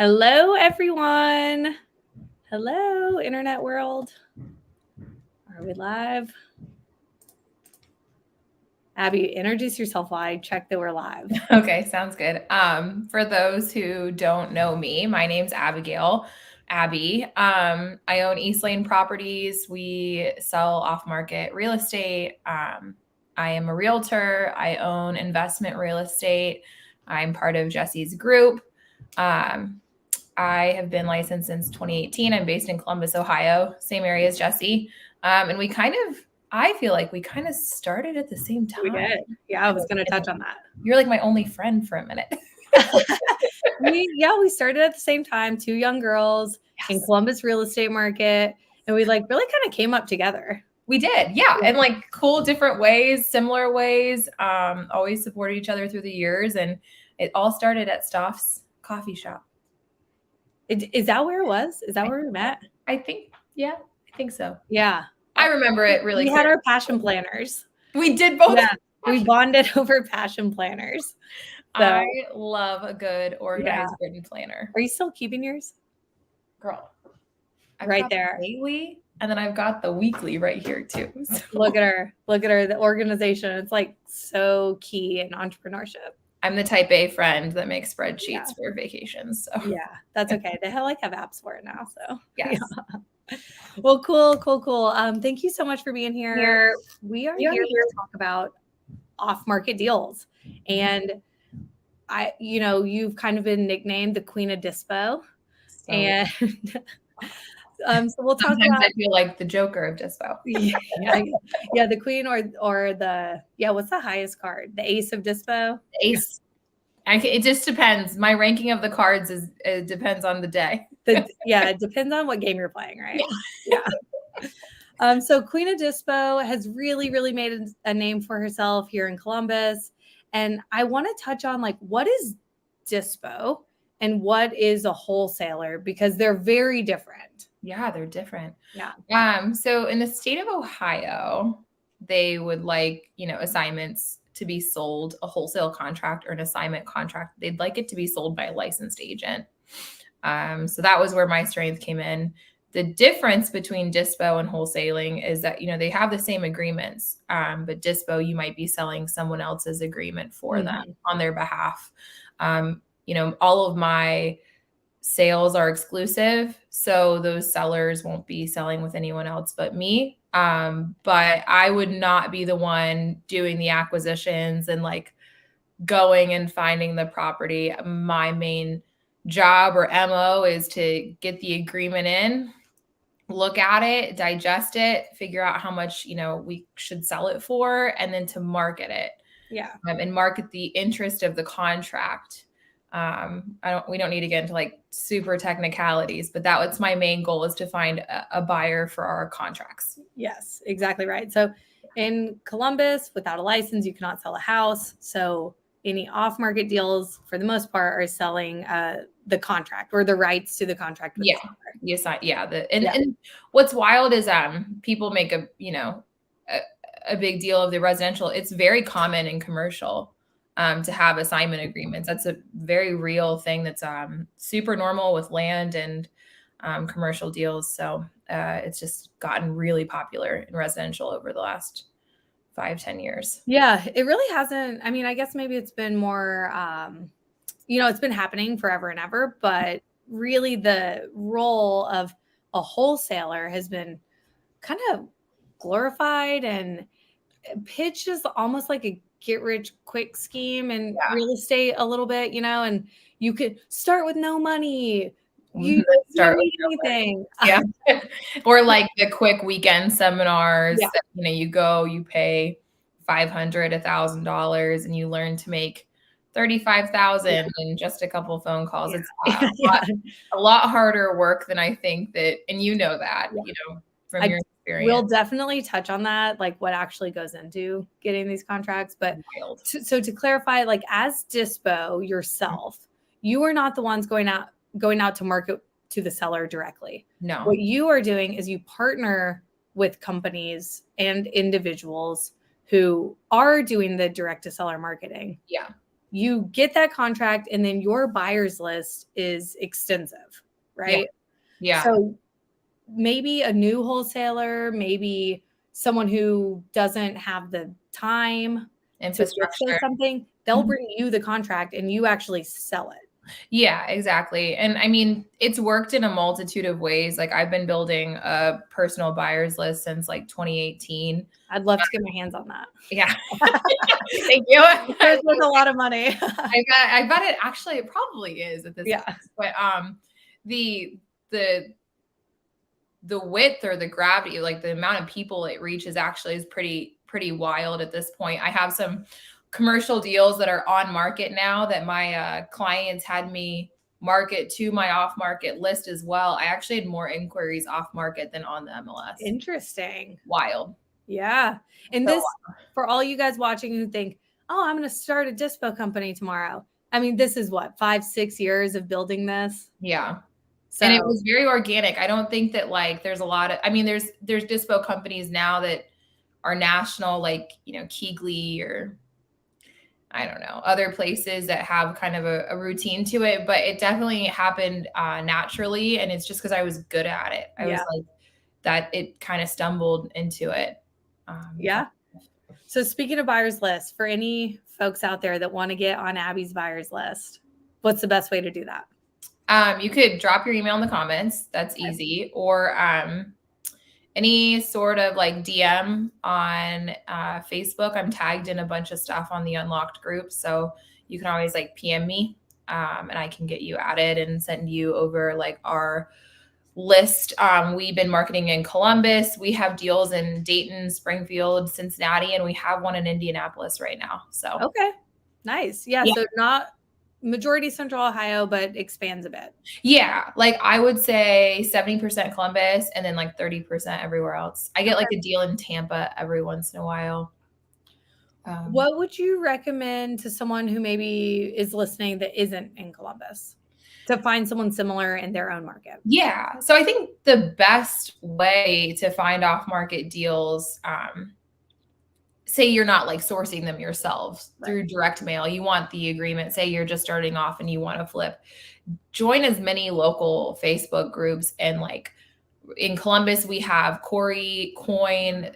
Hello, everyone. Hello, internet world. Are we live? Abby, introduce yourself while I check that we're live. Okay, sounds good. For those who don't know me, my name's Abigail. Abby. I own East Lane Properties. We sell off-market real estate. I am a realtor. I own investment real estate. I'm part of Jesse's group. I have been licensed since 2018. I'm based in Columbus, Ohio, same area as Jesse. And I feel like we kind of started at the same time. We did. Yeah, I was going to touch on that. You're like my only friend for a minute. We started at the same time, two young girls in Columbus real estate market. And we really kind of came up together. We did. Yeah. And cool, different ways, similar ways, always supported each other through the years. And it all started at Stoff's coffee shop. Is that where it was? Is that where we met? I think so. Yeah. I remember it really. We had our passion planners. We did both. Yeah. We bonded over passion planners. So, I love a good organized written planner. Are you still keeping yours? Girl. Right there. The daily, and then I've got the weekly right here too. So. Look at her. The organization. It's so key in entrepreneurship. I'm the type A friend that makes spreadsheets for vacations. So yeah, that's okay. They have apps for it now. So yes. Yeah. Well, cool. Thank you so much for being here. We are here to talk about off-market deals. And you've kind of been nicknamed the Queen of Dispo. And so we'll talk about. I feel like the Joker of Dispo. Yeah, the Queen or the what's the highest card? The Ace of Dispo. The Ace. It just depends. My ranking of the cards depends on the day. It depends on what game you're playing, right? Yeah. So Queen of Dispo has really, really made a name for herself here in Columbus. And I want to touch on what is Dispo and what is a wholesaler, because they're very different. Yeah, they're different. Yeah. So in the state of Ohio, they would assignments to be sold, a wholesale contract or an assignment contract. They'd like it to be sold by a licensed agent. So that was where my strength came in. The difference between Dispo and wholesaling is that, they have the same agreements, but Dispo, you might be selling someone else's agreement for them on their behalf. All of my sales are exclusive, so those sellers won't be selling with anyone else but me. But I would not be the one doing the acquisitions and going and finding the property. My main job or MO is to get the agreement in, look at it, digest it, figure out how much, we should sell it for, and then to market it. Yeah. And market the interest of the contract. We don't need to get into super technicalities, but that's my main goal, is to find a buyer for our contracts. Yes, exactly right. So in Columbus, without a license, you cannot sell a house. So any off-market deals, for the most part, are selling the contract or the rights to the contract. With Yes. And what's wild is people make a big deal of the residential. It's very common in commercial to have assignment agreements. That's a very real thing. That's super normal with land and commercial deals. So it's just gotten really popular in residential over the last 5-10 years. Yeah, it really hasn't. I mean, I guess maybe it's been more, it's been happening forever and ever, but really the role of a wholesaler has been kind of glorified and pitched as almost like a get rich quick scheme in real estate a little bit, and you could start with no money. You don't need anything. Yeah. Or the quick weekend seminars that, you go, you pay $500, $1,000, and you learn to make $35,000 in just a couple of phone calls. Yeah. It's a lot harder work than I think that, and that, from your experience. We'll definitely touch on that, what actually goes into getting these contracts. But so to clarify, as Dispo yourself, you are not the ones going out to market to the seller directly. No. What you are doing is you partner with companies and individuals who are doing the direct to seller marketing. Yeah. you get that contract and then your buyer's list is extensive, right? Yeah. So maybe a new wholesaler, maybe someone who doesn't have the time to Infrastructure. list something, they'll bring you the contract and you actually sell it. Yeah, exactly. And I mean, it's worked in a multitude of ways. Like I've been building a personal buyer's list since like 2018. I'd love to get my hands on that. Yeah. Thank you. There's a lot of money. I got it. Actually, it probably is at this Yeah. point. But the width or the gravity, like the amount of people it reaches actually is pretty wild at this point. I have some commercial deals that are on market now that my clients had me market to my off market list as well. I actually had more inquiries off market than on the MLS. Interesting. Wild. Yeah. And So this, for all you guys watching who think, oh, I'm going to start a dispo company tomorrow. I mean, this is what, 5-6 years of building this. Yeah. So, and it was very organic. I don't think that like there's a lot of, I mean, there's dispo companies now that are national, like, you know, Keegley or I don't know, other places that have kind of a routine to it, but it definitely happened naturally. And it's just because I was good at it. I was like that, it kind of stumbled into it. Yeah. So speaking of buyer's list, for any folks out there that want to get on Abby's buyer's list, what's the best way to do that? You could drop your email in the comments. That's easy. Or any sort of like DM on Facebook. I'm tagged in a bunch of stuff on the unlocked group. So you can always like PM me and I can get you added and send you over like our list. We've been marketing in Columbus. We have deals in Dayton, Springfield, Cincinnati, and we have one in Indianapolis right now. So okay, nice. Yeah. So not majority Central Ohio, but expands a bit. Yeah. Like I would say 70% Columbus and then like 30% everywhere else. I get like a deal in Tampa every once in a while. What would you recommend to someone who maybe is listening that isn't in Columbus to find someone similar in their own market? Yeah. So I think the best way to find off market deals, say you're not like sourcing them yourself through direct mail, you want the agreement, say you're just starting off and you want to flip, join as many local Facebook groups. And like in Columbus, we have Corey, Coin,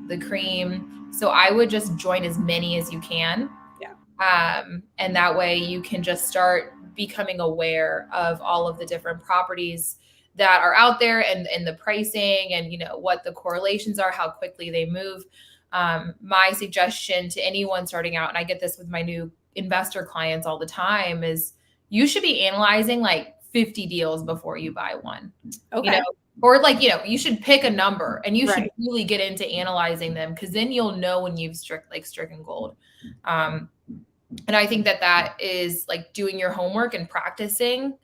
the Cream. So I would just join as many as you can. Yeah. And that way you can just start becoming aware of all of the different properties that are out there and the pricing and, you know, what the correlations are, how quickly they move. My suggestion to anyone starting out, and I get this with my new investor clients all the time, is you should be analyzing like 50 deals before you buy one. Okay. You know, or like, you know, you should pick a number and you should really get into analyzing them, because then you'll know when you've stricken gold. And I think that is like doing your homework and practicing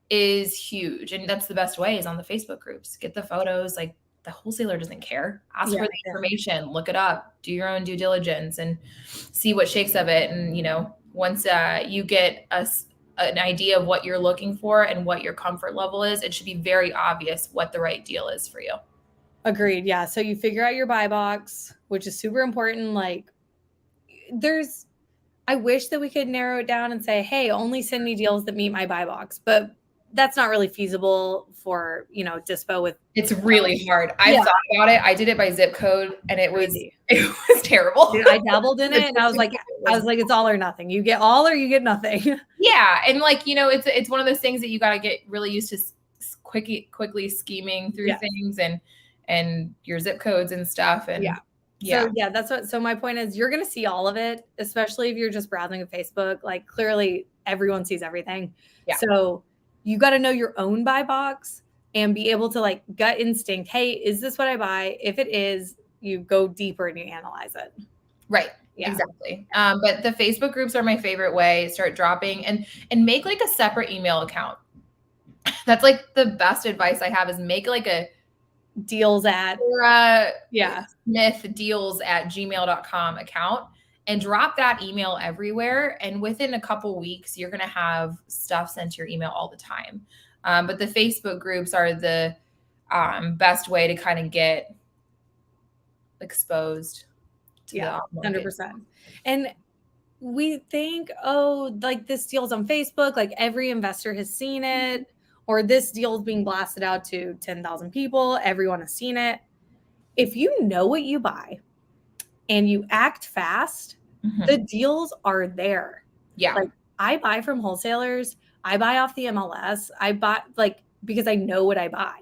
is huge. And that's the best way, is on the Facebook groups. Get the photos. Like the wholesaler doesn't care. Ask for the information, look it up, do your own due diligence and see what shakes of it. And, you know, once you get an idea of what you're looking for and what your comfort level is, it should be very obvious what the right deal is for you. Agreed. Yeah. So you figure out your buy box, which is super important. Like I wish that we could narrow it down and say, hey, only send me deals that meet my buy box, but that's not really feasible for, you know, Dispo with. It's really hard. I thought about it. I did it by zip code and it was terrible. Dude, I dabbled in it and I was like, it's all or nothing. You get all or you get nothing. Yeah. And like, you know, it's one of those things that you got to get really used to quickly scheming through things and your zip codes and stuff. And so my point is, you're going to see all of it, especially if you're just browsing at Facebook. Like clearly everyone sees everything. Yeah. So you got to know your own buy box and be able to like gut instinct. Hey, is this what I buy? If it is, you go deeper and you analyze it. Right. Yeah. Exactly. But the Facebook groups are my favorite way. Start dropping and make like a separate email account. That's like the best advice I have, is make like a deals at smithdeals@gmail.com account and drop that email everywhere. And within a couple weeks, you're going to have stuff sent to your email all the time. But the Facebook groups are the best way to kind of get exposed to the 100%. And we think, oh, like this deal's on Facebook, like every investor has seen it, or this deal's being blasted out to 10,000 people, everyone has seen it. If you know what you buy and you act fast, the deals are there. Yeah. Like I buy from wholesalers, I buy off the MLS, I buy like because I know what I buy.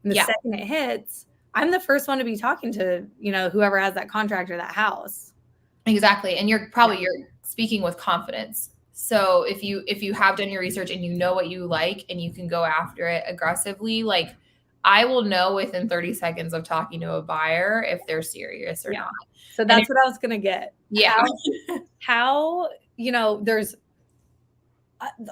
And the second it hits, I'm the first one to be talking to, whoever has that contract or that house. Exactly. And you're speaking with confidence. So if you have done your research and you know what you like and you can go after it aggressively, like I will know within 30 seconds of talking to a buyer if they're serious or not. So that's what I was going to get. Yeah. How there's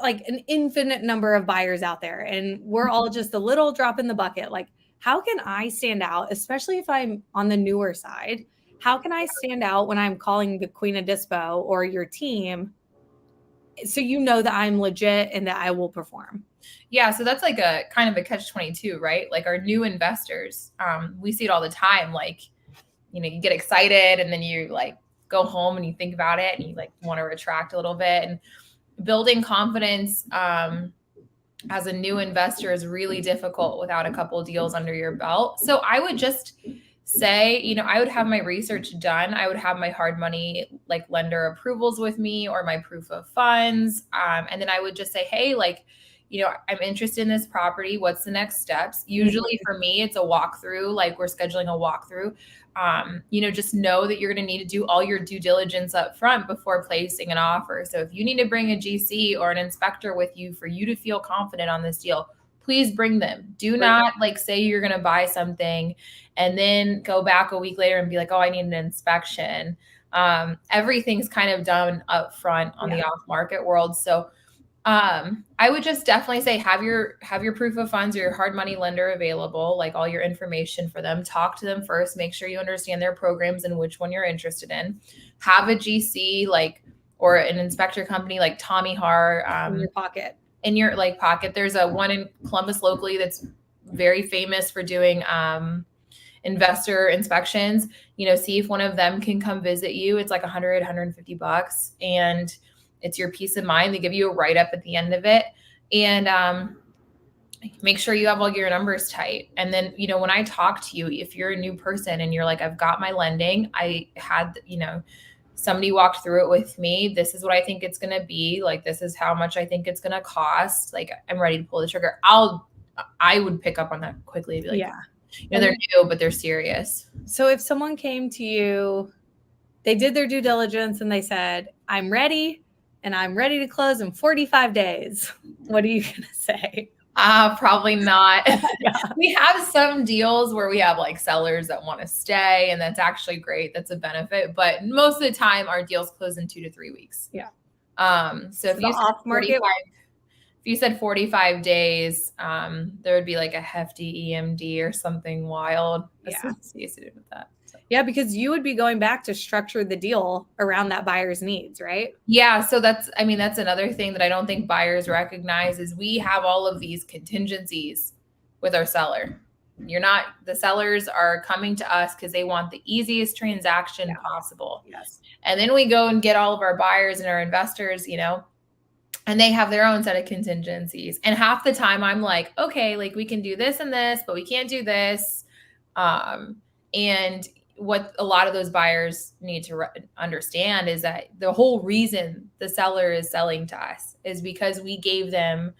like an infinite number of buyers out there and we're all just a little drop in the bucket. Like, how can I stand out, especially if I'm on the newer side? How can I stand out when I'm calling the Queen of Dispo or your team so you know that I'm legit and that I will perform? Yeah, so that's like a kind of a catch-22, right? Like our new investors, we see it all the time. Like, you get excited and then you like go home and you think about it and you like want to retract a little bit. And building confidence as a new investor is really difficult without a couple of deals under your belt. So I would just say, I would have my research done. I would have my hard money like lender approvals with me or my proof of funds. And then I would just say, hey, like, I'm interested in this property. What's the next steps? Usually for me, it's a walkthrough. Like we're scheduling a walkthrough. Just know that you're going to need to do all your due diligence up front before placing an offer. So if you need to bring a GC or an inspector with you for you to feel confident on this deal, please bring them. Do not like say you're going to buy something and then go back a week later and be like, oh, I need an inspection. Everything's kind of done up front on the off market world. So I would just definitely say have your proof of funds or your hard money lender available, like all your information for them. Talk to them first, make sure you understand their programs and which one you're interested in. Have a GC like or an inspector company like Tommy Har in your pocket. In your like pocket. There's a one in Columbus locally that's very famous for doing investor inspections. See if one of them can come visit you. It's like $150 and it's your peace of mind. They give you a write-up at the end of it. And make sure you have all your numbers tight. And then, when I talk to you, if you're a new person and you're like, I've got my lending, I had, somebody walked through it with me. This is what I think it's going to be. Like, this is how much I think it's going to cost. Like, I'm ready to pull the trigger. I would pick up on that quickly. Be like, they're new, but they're serious. So if someone came to you, they did their due diligence and they said, I'm ready. And I'm ready to close in 45 days. What are you going to say? Probably not. We have some deals where we have like sellers that want to stay, and that's actually great. That's a benefit. But most of the time, our deals close in 2 to 3 weeks. Yeah. So if you said 45, if you said 45 days, there would be like a hefty EMD or something wild associated with that. Yeah, because you would be going back to structure the deal around that buyer's needs, right? Yeah. So that's another thing that I don't think buyers recognize is we have all of these contingencies with our seller. The sellers are coming to us because they want the easiest transaction possible. Yes. And then we go and get all of our buyers and our investors, and they have their own set of contingencies. And half the time I'm like, okay, like we can do this and this, but we can't do this. And what a lot of those buyers need to understand is that the whole reason the seller is selling to us is because we gave them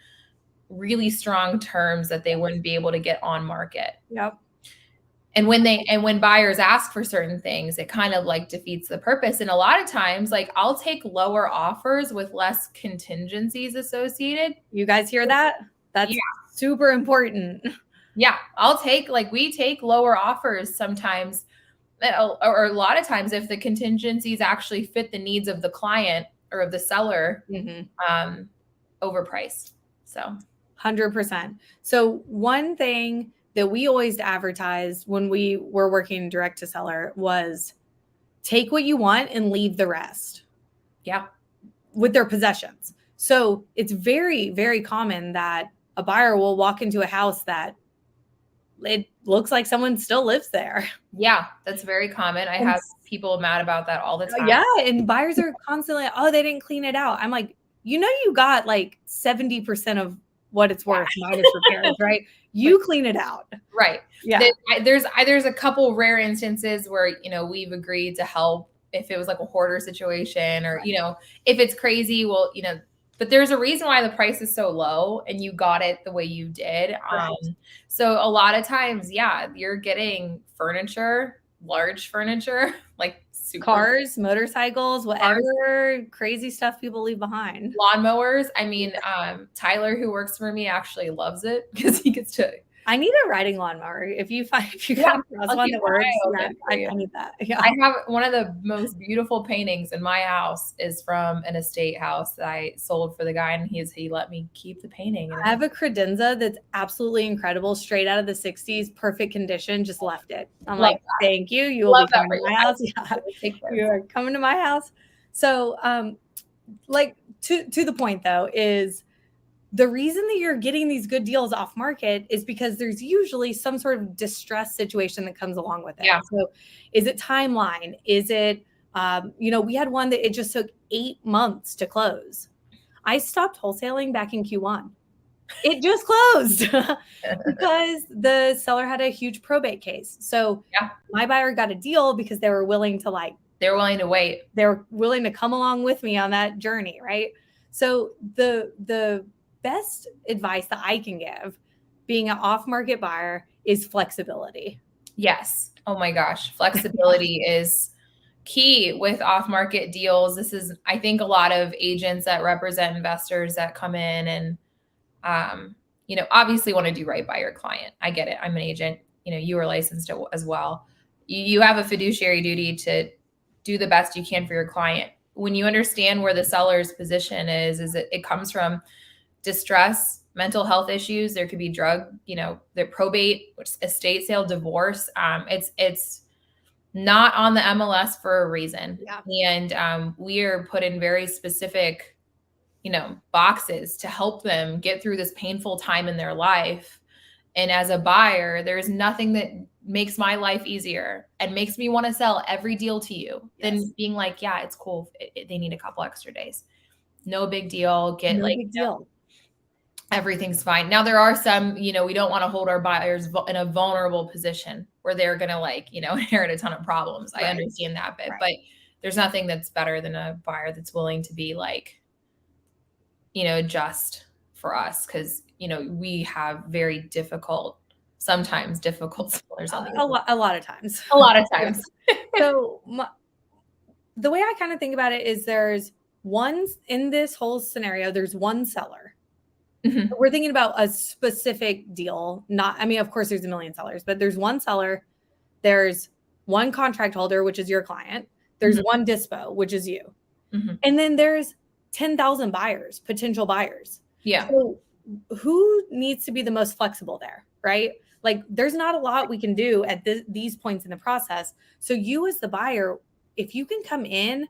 really strong terms that they wouldn't be able to get on market. Yep. And when buyers ask for certain things, it kind of like defeats the purpose. And a lot of times, like I'll take lower offers with less contingencies associated. You guys hear that? That's super important. Yeah. We take lower offers sometimes. Or a lot of times if the contingencies actually fit the needs of the client or of the seller, overpriced. So 100%. So one thing that we always advertised when we were working direct to seller was take what you want and leave the rest. Yeah. With their possessions. So it's very, very common that a buyer will walk into a house that it looks like someone still lives there. Yeah, that's very common. I have people mad about that all the time. Yeah, and buyers are constantly, oh, they didn't clean it out. I'm like, you got like 70% of what it's worth minus repairs, right? You clean it out. Right. Yeah. There's a couple rare instances where, we've agreed to help if it was like a hoarder situation or, if it's crazy, well, but there's a reason why the price is so low and you got it the way you did. So a lot of times, yeah, you're getting furniture, large furniture, like cars, motorcycles, whatever crazy stuff people leave behind. Lawnmowers. I mean, Tyler, who works for me, actually loves it because he gets to. I need a riding lawnmower. If you come across one that works, I need that. Yeah. I have one of the most beautiful paintings in my house is from an estate house that I sold for the guy, and he let me keep the painting. I have a credenza that's absolutely incredible, straight out of the 60s, perfect condition, just left it. I'm like, thank you. You will be coming to my house. Yeah. You are coming to my house. So like to the point though, is the reason that you're getting these good deals off market is because there's usually some sort of distress situation that comes along with it. Yeah. So is it timeline? Is it, we had one that it just took 8 months to close. I stopped wholesaling back in Q1. It just closed because the seller had a huge probate case. So my buyer got a deal because they were willing to wait. They were willing to come along with me on that journey. Right. So the best advice that I can give being an off-market buyer is flexibility. Yes. Oh my gosh. Flexibility is key with off-market deals. This is, I think, a lot of agents that represent investors that come in and, obviously want to do right by your client. I get it. I'm an agent. You are licensed as well. You have a fiduciary duty to do the best you can for your client. When you understand where the seller's position is it comes from distress, mental health issues. There could be drug, the probate, estate sale, divorce. It's not on the MLS for a reason. Yeah. And we are put in very specific, boxes to help them get through this painful time in their life. And as a buyer, there's nothing that makes my life easier and makes me want to sell every deal to you than being like, yeah, it's cool. They need a couple extra days. No big deal. Big deal. Everything's fine. Now there are some, we don't want to hold our buyers in a vulnerable position where they're going to inherit a ton of problems. Right. I understand that bit, but there's nothing that's better than a buyer that's willing to be just for us. Cause we have very sometimes difficult sellers on a lot of times. A lot of times. So the way I kind of think about it is in this whole scenario, there's one seller. Mm-hmm. We're thinking about a specific deal. Of course there's a million sellers, but there's one seller. There's one contract holder, which is your client. There's one dispo, which is you. Mm-hmm. And then there's 10,000 buyers, potential buyers. Yeah. So who needs to be the most flexible there, right? Like there's not a lot we can do at these points in the process. So you as the buyer, if you can come in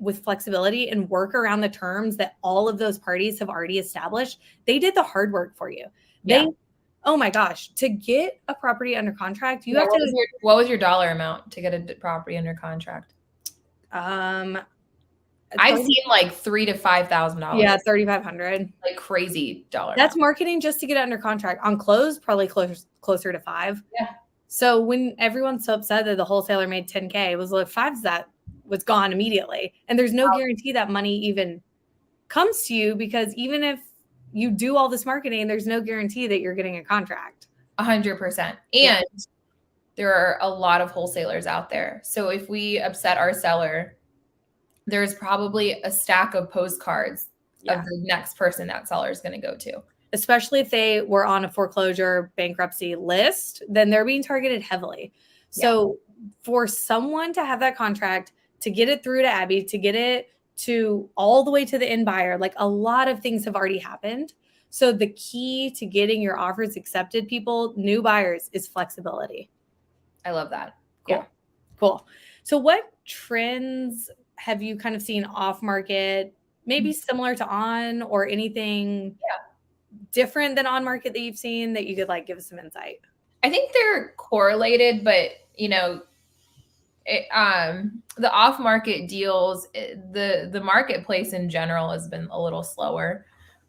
with flexibility and work around the terms that all of those parties have already established, they did the hard work for you. Oh my gosh, to get a property under contract, you have to. What was your dollar amount to get a property under contract? I've seen like $3,000 to $5,000. Yeah, $3,500. Like crazy dollar. That's marketing just to get it under contract. On close, probably closer to $5,000. Yeah. So when everyone's so upset that the wholesaler made $10,000, it was like $5,000 that was gone immediately. And there's no guarantee that money even comes to you, because even if you do all this marketing, there's no guarantee that you're getting a contract. 100%. And there are a lot of wholesalers out there. So if we upset our seller, there's probably a stack of postcards of the next person that seller is going to go to. Especially if they were on a foreclosure bankruptcy list, then they're being targeted heavily. So for someone to have that contract, to get it through to Abby, to get it to all the way to the end buyer, like a lot of things have already happened. So the key to getting your offers accepted, new buyers, is flexibility. I love that. Cool. Yeah. Cool. So what trends have you kind of seen off market, maybe similar to on, or anything different than on market that you've seen that you could give us some insight? I think they're correlated, but the off-market deals, the marketplace in general has been a little slower.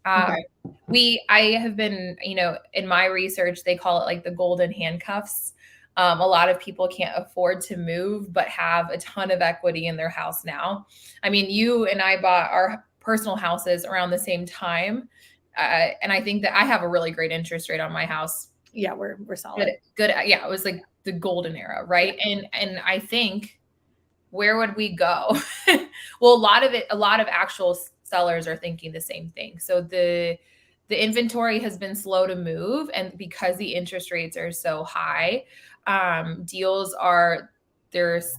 Okay. I have been, in my research, they call it like the golden handcuffs. A lot of people can't afford to move, but have a ton of equity in their house now. I mean, you and I bought our personal houses around the same time. And I think that I have a really great interest rate on my house. Yeah, we're solid. Good. Yeah, it was like the golden era, right? Yeah. And I think, where would we go? Well, a lot of actual sellers are thinking the same thing. So the inventory has been slow to move, and because the interest rates are so high, deals are there's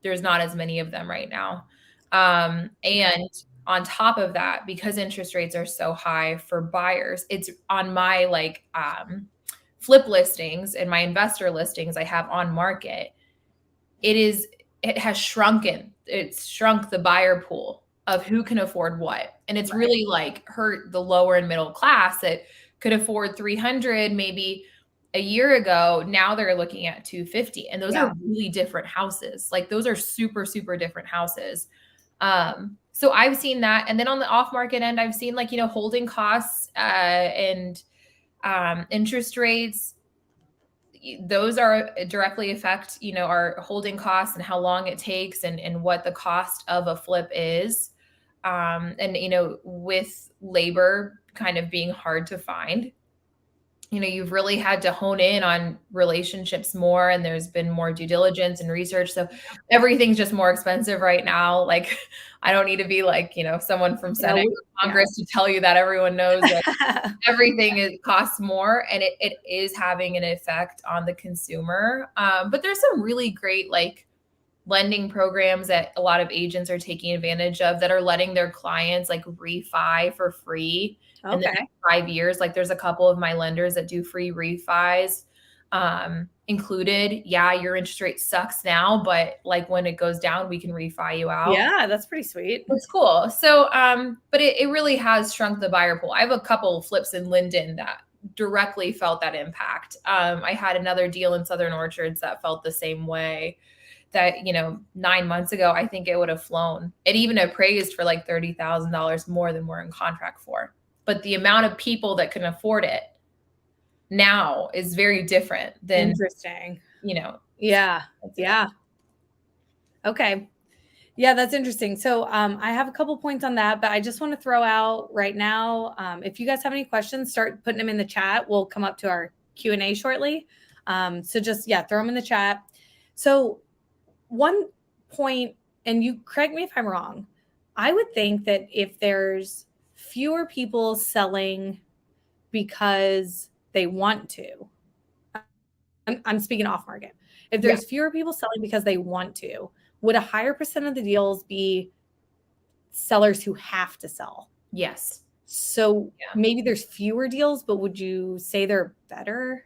not as many of them right now. And on top of that, because interest rates are so high for buyers, it's on my flip listings and my investor listings I have on market. It has shrunken. It's shrunk the buyer pool of who can afford what. And it's really hurt the lower and middle class that could afford 300 maybe a year ago. Now they're looking at 250. And those are really different houses. Like, those are super, super different houses. So I've seen that. And then on the off market end, I've seen holding costs and interest rates. Those are directly affect, our holding costs and how long it takes and what the cost of a flip is. And, with labor kind of being hard to find, you've really had to hone in on relationships more, and there's been more due diligence and research. So everything's just more expensive right now. Like, I don't need to be someone from Senate or Congress to tell you that. Everyone knows that everything costs more, and it is having an effect on the consumer. But there's some really great lending programs that a lot of agents are taking advantage of, that are letting their clients refi for free. Okay. In the next 5 years. There's a couple of my lenders that do free refis included. Yeah, your interest rate sucks now, but when it goes down, we can refi you out. Yeah, that's pretty sweet. It's cool. So, but it really has shrunk the buyer pool. I have a couple of flips in Linden that directly felt that impact. I had another deal in Southern Orchards that felt the same way. That 9 months ago, I think it would have flown. It even appraised for $30,000 more than we're in contract for. But the amount of people that can afford it now is very different than. Interesting. Yeah. Okay. Yeah, that's interesting. So I have a couple points on that, but I just want to throw out right now, if you guys have any questions, start putting them in the chat. We'll come up to our Q&A shortly. So just, throw them in the chat. So one point, and you correct me if I'm wrong, I would think that if there's fewer people selling because they want to, I'm speaking off market. If there's fewer people selling because they want to, would a higher percent of the deals be sellers who have to sell? Yes. So maybe there's fewer deals, but would you say they're better?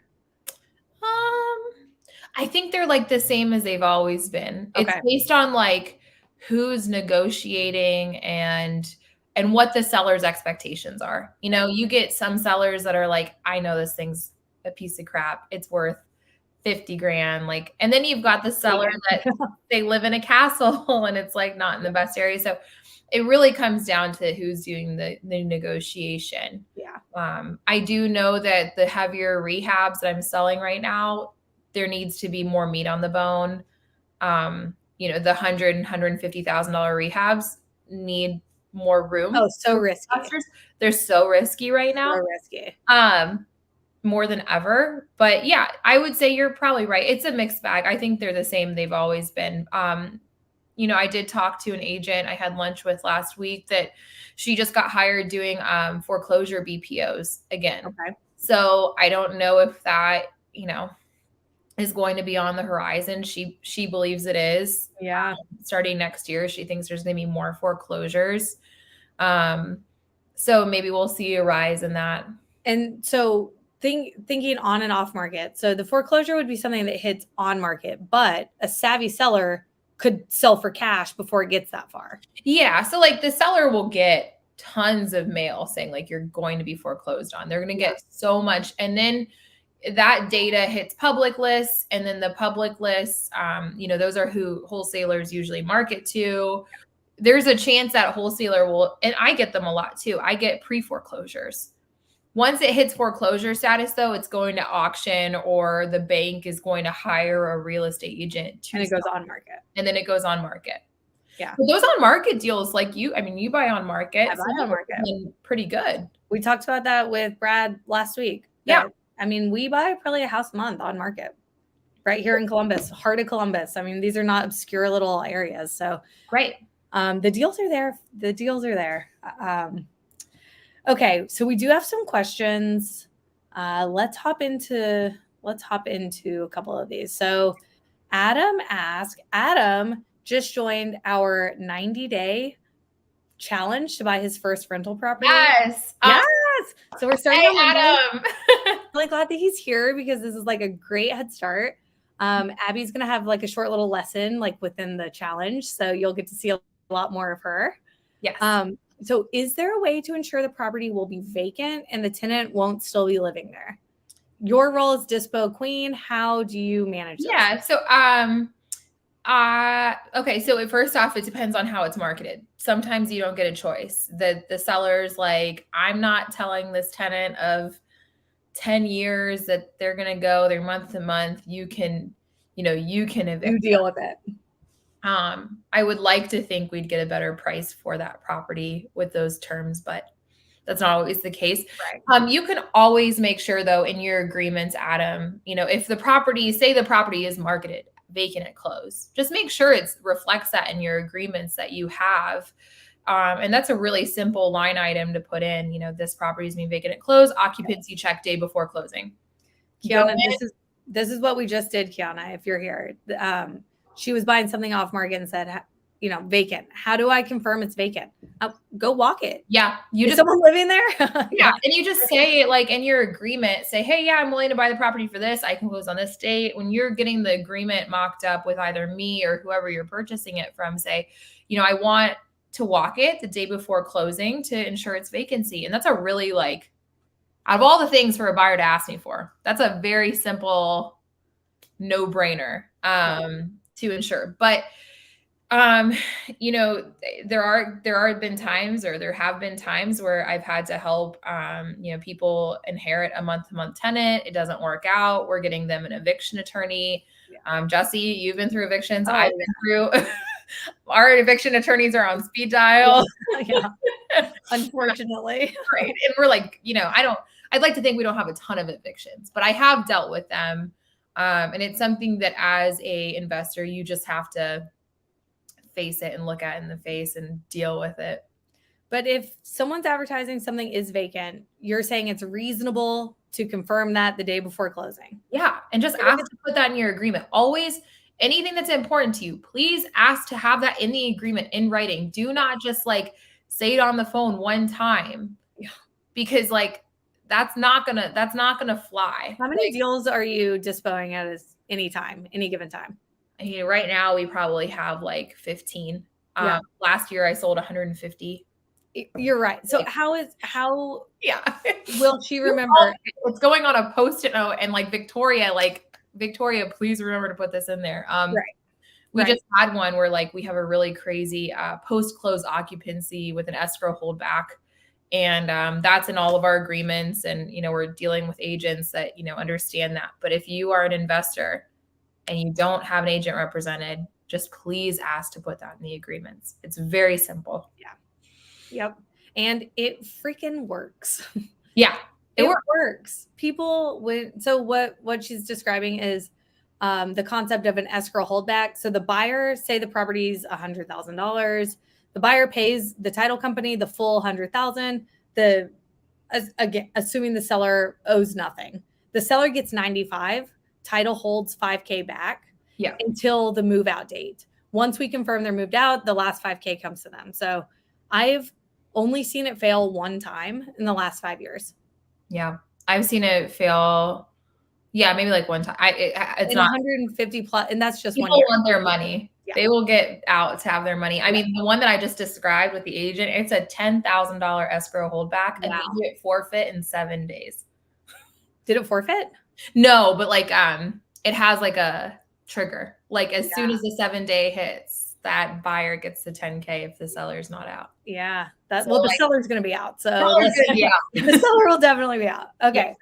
I think they're the same as they've always been. Okay. It's based on who's negotiating and what the seller's expectations are. You get some sellers that are I know this thing's a piece of crap. It's worth 50 grand. And then you've got the seller that they live in a castle and it's not in the best area. So it really comes down to who's doing the negotiation. Yeah. I do know that the heavier rehabs that I'm selling right now, there needs to be more meat on the bone. The $100,000 and $150,000 rehabs need more room. Oh, so risky. They're so risky right now. So risky. More than ever. But yeah, I would say you're probably right. It's a mixed bag. I think they're the same. They've always been. I did talk to an agent I had lunch with last week that she just got hired doing foreclosure BPOs again. Okay. So I don't know if that, is going to be on the horizon. She believes it is. Yeah. Starting next year, she thinks there's going to be more foreclosures. So maybe we'll see a rise in that. And so thinking on and off market. So the foreclosure would be something that hits on market, but a savvy seller could sell for cash before it gets that far. Yeah. So the seller will get tons of mail saying you're going to be foreclosed on. They're going to get so much. And then that data hits public lists, and then the public lists, those are who wholesalers usually market to. There's a chance that wholesaler will, and I get them a lot too. I get pre-foreclosures. Once it hits foreclosure status, though, it's going to auction, or the bank is going to hire a real estate agent and it goes on market. And then it goes on market. Yeah. But those on market deals, like you buy on market. I buy on market. Pretty good. We talked about that with Brad last week. Yeah. I mean, we buy probably a house a month on market right here in Columbus, heart of Columbus. I mean, these are not obscure little areas. So great. The deals are there. The deals are there. Okay. So we do have some questions. Let's hop into a couple of these. So Adam just joined our 90-day challenge to buy his first rental property. Yes. So we're starting. Hey, Adam. I'm really glad that he's here because this is like a great head start. Abby's going to have like a short little lesson like within the challenge. So you'll get to see a lot more of her. Yes. So is there a way to ensure the property will be vacant and the tenant won't still be living there? Your role as Dispo Queen, how do you manage this? Yeah. So, okay. So first off, it depends on how it's marketed. Sometimes you don't get a choice. The seller's like, I'm not telling this tenant of 10 years that they're going to go their month to month. You can evict. You deal with it. I would like to think we'd get a better price for that property with those terms, but that's not always the case. Right. You can always make sure though, in your agreements, Adam, if the property is marketed vacant at close, just make sure it reflects that in your agreements that you have. And that's a really simple line item to put in, this property is being vacant at close, occupancy check day before closing. Kiana, this is what we just did, Kiana, if you're here. She was buying something off market and said, vacant. How do I confirm it's vacant? Go walk it. Yeah. Is someone living there? Yeah. And you just say like in your agreement, say, hey, yeah, I'm willing to buy the property for this. I can close on this date. When you're getting the agreement mocked up with either me or whoever you're purchasing it from, say, I want to walk it the day before closing to ensure it's vacancy. And that's a really out of all the things for a buyer to ask me for, that's a very simple no-brainer to ensure. But there have been times where I've had to help, people inherit a month-to-month tenant. It doesn't work out. We're getting them an eviction attorney. Yeah. Jesse, you've been through evictions. Oh, I've been through, our eviction attorneys are on speed dial. Yeah. Unfortunately. Right. And we're like, I'd like to think we don't have a ton of evictions, but I have dealt with them. And it's something that as a investor, you just have to face it and look at it in the face and deal with it. But if someone's advertising something is vacant, you're saying it's reasonable to confirm that the day before closing. Yeah. And just ask to put that in your agreement. Always, anything that's important to you, please ask to have that in the agreement in writing. Do not just say it on the phone one time. Yeah. Because that's not gonna fly. How many deals are you disposing at any given time? Right now we probably have 15. Yeah. Last year I sold 150. You're right. So how yeah. will she remember? It's going on a Post-it note and Victoria, please remember to put this in there. Right. We just had one where we have a really crazy post-close occupancy with an escrow holdback. And that's in all of our agreements. And, we're dealing with agents that, understand that. But if you are an investor and you don't have an agent represented, just please ask to put that in the agreements. It's very simple. Yeah. Yep. And it freaking works. Yeah. It works. So what she's describing is the concept of an escrow holdback. So the buyer, say the property's $100,000. The buyer pays the title company the full $100,000. Again, assuming the seller owes nothing, the seller gets $95,000. Title holds $5,000 back until the move out date. Once we confirm they're moved out, the last $5,000 comes to them. So I've only seen it fail one time in the last 5 years. Yeah. I've seen it fail. Yeah. Maybe one time. It's not 150 plus. And that's just people one year. Want their money. Yeah. They will get out to have their money. I mean, the one that I just described with the agent, it's a $10,000 escrow holdback and they do it forfeit in 7 days. Did it forfeit? No, but like it has like a trigger. Like as soon Yeah. as the 7-day hits, that buyer gets the 10K if the seller's not out. Yeah. That So well, the like seller's gonna be out. So seller's gonna be out. the seller will definitely be out. Yeah. Okay.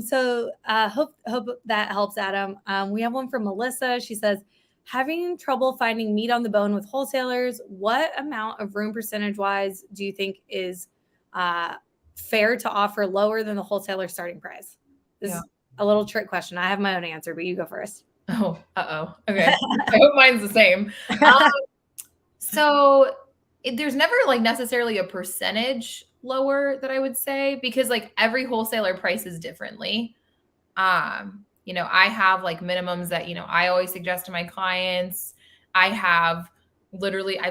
So hope that helps, Adam. We have one from Melissa. She says, having trouble finding meat on the bone with wholesalers, what amount of room percentage wise do you think is fair to offer lower than the wholesaler starting price? This is a little trick question. I have my own answer, but you go first. Oh, okay. I hope mine's the same. So there's never like necessarily a percentage lower that I would say, because like every wholesaler prices differently. I have like minimums that, I always suggest to my clients. I've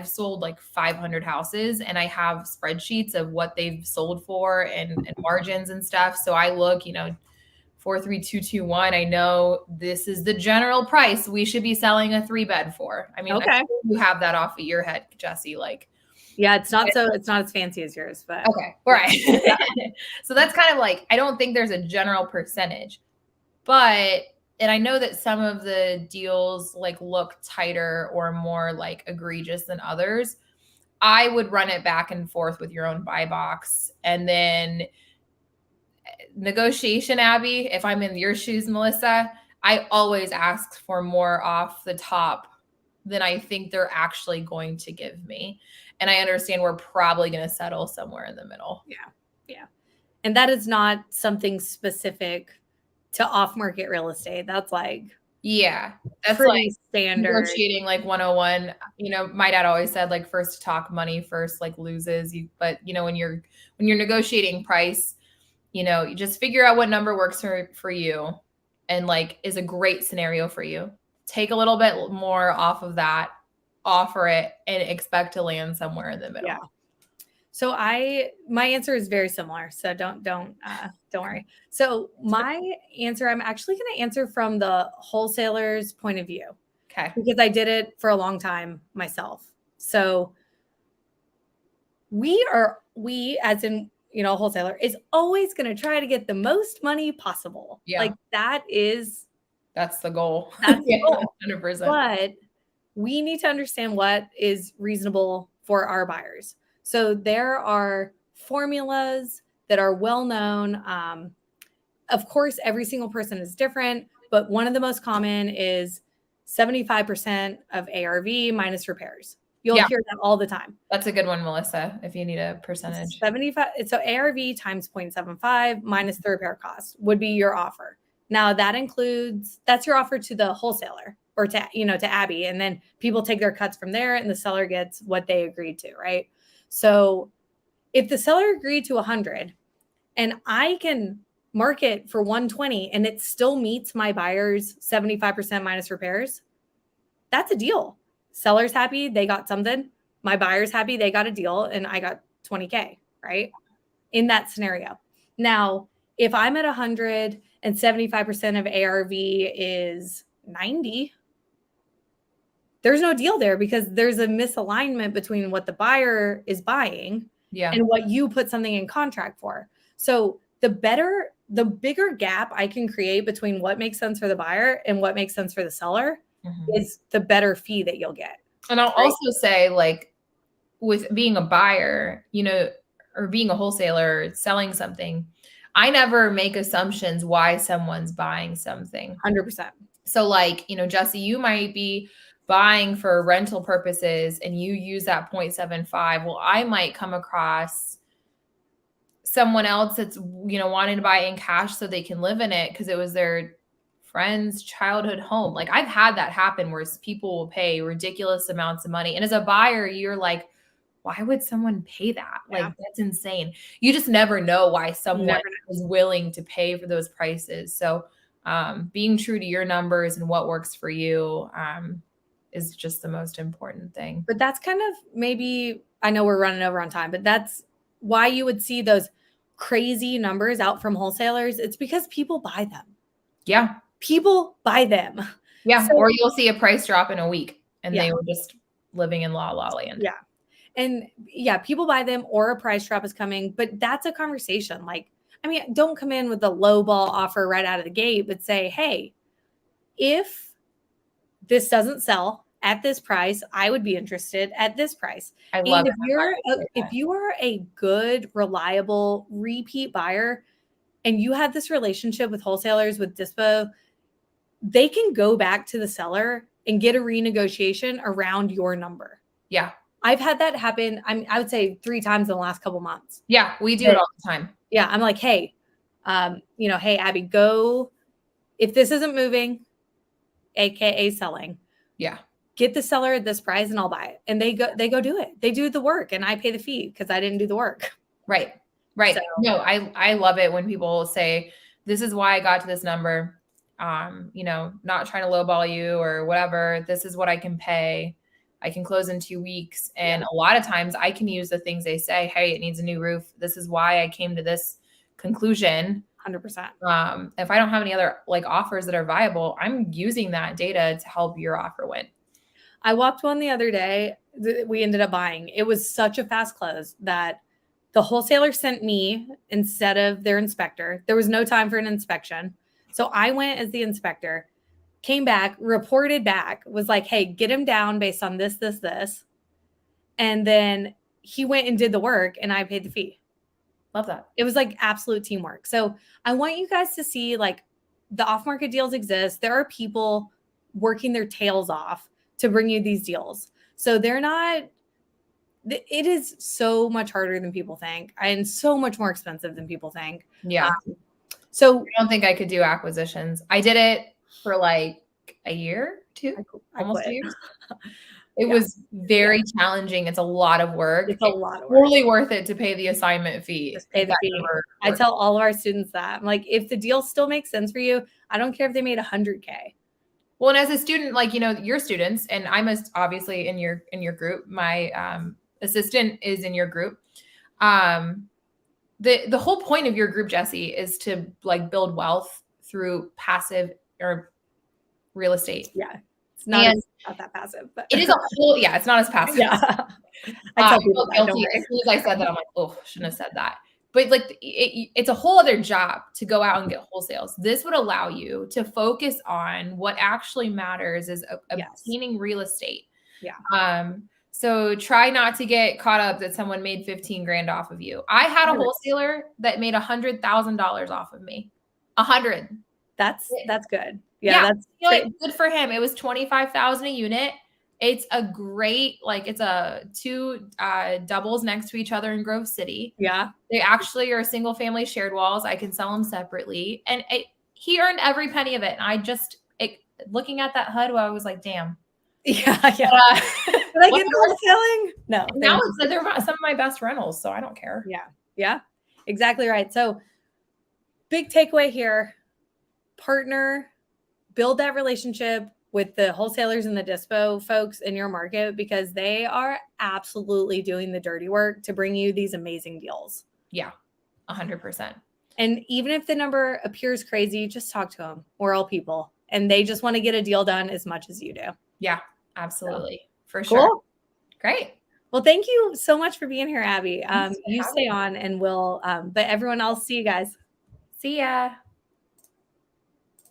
sold like 500 houses, and I have spreadsheets of what they've sold for and margins and stuff. So I look, 43221. I know this is the general price we should be selling a 3-bed for. I mean, Okay. I'm sure you have that off of your head, Jesse. Like, yeah, it's not as fancy as yours, but okay, right. So that's kind of like, I don't think there's a general percentage, and I know that some of the deals like look tighter or more like egregious than others. I would run it back and forth with your own buy box, and then negotiation, Abby. If I'm in your shoes, Melissa, I always ask for more off the top than I think they're actually going to give me. And I understand we're probably going to settle somewhere in the middle. Yeah. Yeah. And that is not something specific to off-market real estate. That's like, that's pretty like standard. Negotiating like 101. My dad always said like first to talk money first like loses. But when you're negotiating price, you just figure out what number works for you and like is a great scenario for you. Take a little bit more off of that, offer it, and expect to land somewhere in the middle. Yeah. So my answer is very similar. So don't worry. So my answer, I'm actually going to answer from the wholesaler's point of view. Okay. Because I did it for a long time myself. So we as in, wholesaler is always going to try to get the most money possible. Yeah. Like that's the goal. That's the goal. 100%. But we need to understand what is reasonable for our buyers. So there are formulas that are well known. Of course, every single person is different, but one of the most common is 75% of ARV minus repairs. You'll hear that all the time. That's a good one, Melissa, if you need a percentage. 75. So ARV times 0.75 minus the repair cost would be your offer. Now that's your offer to the wholesaler or to Abby. And then people take their cuts from there and the seller gets what they agreed to, right? So if the seller agreed to 100 and I can market for 120 and it still meets my buyer's 75% minus repairs, that's a deal. Seller's happy, they got something. My buyer's happy, they got a deal, and I got 20K, right? In that scenario. Now, if I'm at 100 and 75% of ARV is 90, there's no deal there because there's a misalignment between what the buyer is buying and what you put something in contract for. So the bigger gap I can create between what makes sense for the buyer and what makes sense for the seller is the better fee that you'll get. And I'll also say, like, with being a buyer, or being a wholesaler selling something, I never make assumptions why someone's buying something. 100%. So like, Jesse, you might be buying for rental purposes and you use that 0.75. Well, I might come across someone else that's, wanting to buy in cash so they can live in it because it was their friend's childhood home. Like I've had that happen where people will pay ridiculous amounts of money. And as a buyer, you're like, why would someone pay that? Yeah. Like that's insane. You just never know why someone is willing to pay for those prices. So being true to your numbers and what works for you is just the most important thing. But that's kind of maybe, I know we're running over on time, but that's why you would see those crazy numbers out from wholesalers. It's because people buy them. Yeah. People buy them. Yeah. So, or you'll see a price drop in a week and they were just living in la land. Yeah. And people buy them or a price drop is coming, but that's a conversation. Like I mean, don't come in with a low ball offer right out of the gate, but say, hey, if this doesn't sell at this price, I would be interested at this price. I love And it. if you are a good, reliable repeat buyer and you have this relationship with wholesalers, with Dispo, they can go back to the seller and get a renegotiation around your number. Yeah. I've had that happen. I would say 3 times in the last couple months. Yeah. We do it all the time. Yeah. I'm like, hey, hey, Abby, go. If this isn't moving, AKA selling. Yeah. Get the seller at this price and I'll buy it. And they go do it. They do the work and I pay the fee because I didn't do the work. Right. Right. So, no, I love it when people say, this is why I got to this number. Not trying to lowball you or whatever. This is what I can pay. I can close in 2 weeks. And a lot of times I can use the things they say, hey, it needs a new roof. This is why I came to this conclusion. 100%. If I don't have any other like offers that are viable, I'm using that data to help your offer win. I walked one the other day that we ended up buying. It was such a fast close that the wholesaler sent me instead of their inspector. There was no time for an inspection. So I went as the inspector, came back, reported back, was like, hey, get him down based on this, this, this. And then he went and did the work and I paid the fee. Love that. It was like absolute teamwork. So I want you guys to see like the off-market deals exist. There are people working their tails off to bring you these deals. So it is so much harder than people think and so much more expensive than people think. Yeah. So I don't think I could do acquisitions. I did it for like a year, almost 2 years. It was very challenging. It's a lot of work. It's a lot of work. Totally worth it to pay the assignment fee. Just pay the fee. I tell all of our students that. I'm like, if the deal still makes sense for you, I don't care if they made $100K. Well, and as a student, like, your students, and I'm obviously in your group, my assistant is in your group. The whole point of your group, Jesse, is to like build wealth through passive or real estate. Yeah. It's not that passive, but it is a whole, it's not as passive. Yeah. I tell people that, guilty. As soon as I said that, I'm like, oh, shouldn't have said that. But like, it's a whole other job to go out and get wholesales. This would allow you to focus on what actually matters is obtaining real estate. Yeah. So try not to get caught up that someone made 15 grand off of you. I had a wholesaler that made $100,000 off of me. 100. That's good. Yeah. That's good for him. It was 25,000 a unit. It's a great, like, it's a 2 doubles next to each other in Grove City. Yeah. They actually are single family shared walls. I can sell them separately. And he earned every penny of it. And I just, looking at that HUD, I was like, damn. Yeah. Did I get wholesaling? No. Now they're some of my best rentals, so I don't care. Yeah. Exactly right. So big takeaway here, partner, build that relationship with the wholesalers and the Dispo folks in your market because they are absolutely doing the dirty work to bring you these amazing deals. Yeah, 100%. And even if the number appears crazy, just talk to them. We're all people and they just want to get a deal done as much as you do. Yeah, absolutely. For sure. Cool. Great. Well, thank you so much for being here, Abby. You stay on and we'll, but everyone else, see you guys. See ya.